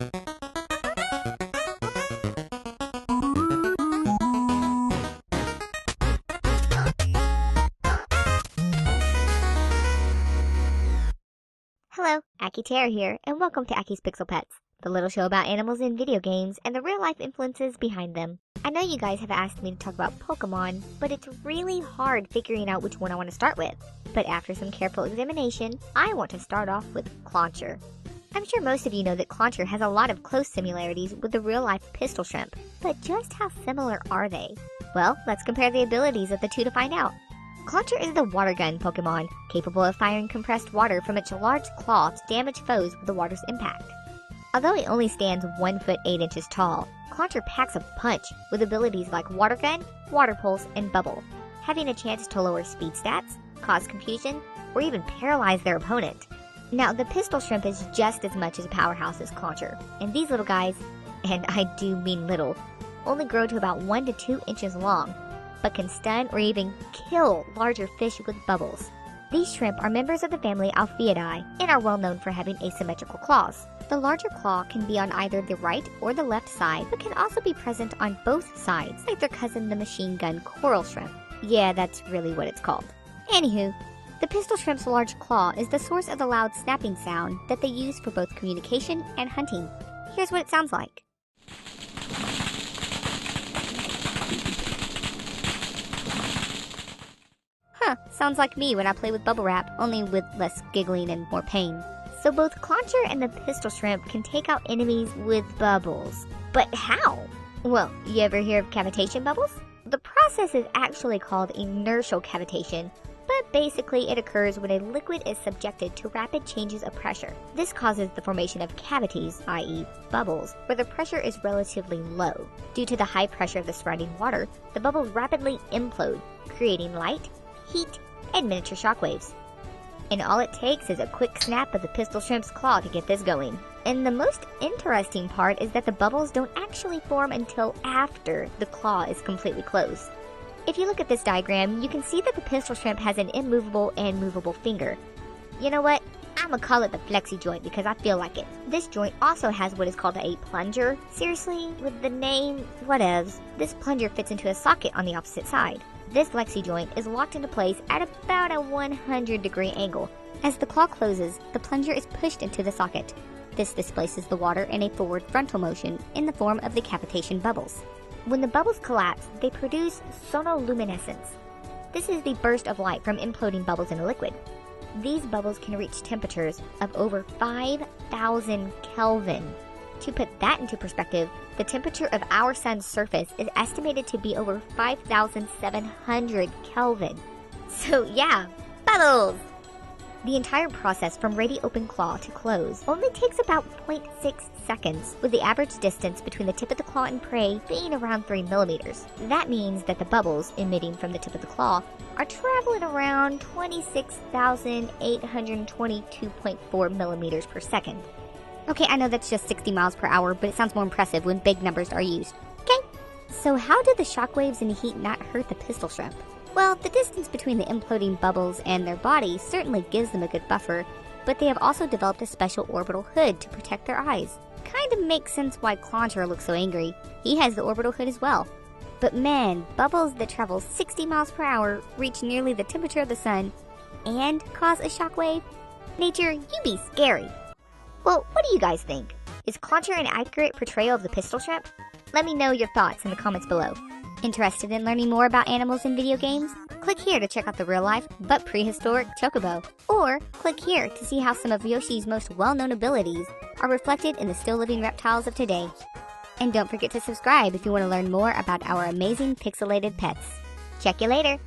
Hello, Aki Terror here, and welcome to Aki's Pixel Pets, the little show about animals in video games and the real-life influences behind them. I know you guys have asked me to talk about Pokemon, but it's really hard figuring out which one I want to start with. But after some careful examination, I want to start off with Clauncher. I'm sure most of you know that Clauncher has a lot of close similarities with the real-life pistol shrimp, but just how similar are they? Well, let's compare the abilities of the two to find out. Clauncher is the water gun Pokemon, capable of firing compressed water from its large claw to damage foes with the water's impact. Although it only stands 1 foot 8 inches tall, Clauncher packs a punch with abilities like Water Gun, Water Pulse, and Bubble, having a chance to lower speed stats, cause confusion, or even paralyze their opponent. Now, the pistol shrimp is just as much as a powerhouse as Clauncher, and these little guys, and I do mean little, only grow to about 1 to 2 inches long, but can stun or even kill larger fish with bubbles. These shrimp are members of the family Alphiidae and are well known for having asymmetrical claws. The larger claw can be on either the right or the left side, but can also be present on both sides, like their cousin the machine gun coral shrimp. Yeah, that's really what it's called. Anywho, the pistol shrimp's large claw is the source of the loud snapping sound that they use for both communication and hunting. Here's what it sounds like. Sounds like me when I play with bubble wrap, only with less giggling and more pain. So both Clauncher and the pistol shrimp can take out enemies with bubbles. But how? Well, you ever hear of cavitation bubbles? The process is actually called inertial cavitation, but basically it occurs when a liquid is subjected to rapid changes of pressure. This causes the formation of cavities, i.e. bubbles, where the pressure is relatively low. Due to the high pressure of the surrounding water, the bubbles rapidly implode, creating light, heat, and miniature shockwaves. And all it takes is a quick snap of the pistol shrimp's claw to get this going. And the most interesting part is that the bubbles don't actually form until after the claw is completely closed. If you look at this diagram, you can see that the pistol shrimp has an immovable and movable finger. You know what? I'ma call it the flexi joint because I feel like it. This joint also has what is called a plunger. Seriously, with the name, whatevs, this plunger fits into a socket on the opposite side. This flexi joint is locked into place at about a 100-degree angle. As the claw closes, the plunger is pushed into the socket. This displaces the water in a forward frontal motion in the form of the cavitation bubbles. When the bubbles collapse, they produce sonoluminescence. This is the burst of light from imploding bubbles in a liquid. These bubbles can reach temperatures of over 5,000 Kelvin. To put that into perspective, the temperature of our sun's surface is estimated to be over 5,700 Kelvin. So yeah, bubbles! The entire process from ready open claw to close only takes about 0.6 seconds, with the average distance between the tip of the claw and prey being around 3 millimeters. That means that the bubbles emitting from the tip of the claw are traveling around 26,822.4 millimeters per second. Okay, I know that's just 60 miles per hour, but it sounds more impressive when big numbers are used. Okay, so how did the shockwaves and heat not hurt the pistol shrimp? Well, the distance between the imploding bubbles and their bodies certainly gives them a good buffer, but they have also developed a special orbital hood to protect their eyes. Kind of makes sense why Clauncher looks so angry. He has the orbital hood as well. But man, bubbles that travel 60 miles per hour, reach nearly the temperature of the sun, and cause a shockwave? Nature, you be scary. Well, what do you guys think? Is Clauncher an accurate portrayal of the pistol shrimp? Let me know your thoughts in the comments below. Interested in learning more about animals in video games? Click here to check out the real-life but prehistoric chocobo. Or click here to see how some of Yoshi's most well-known abilities are reflected in the still-living reptiles of today. And don't forget to subscribe if you want to learn more about our amazing pixelated pets. Check you later!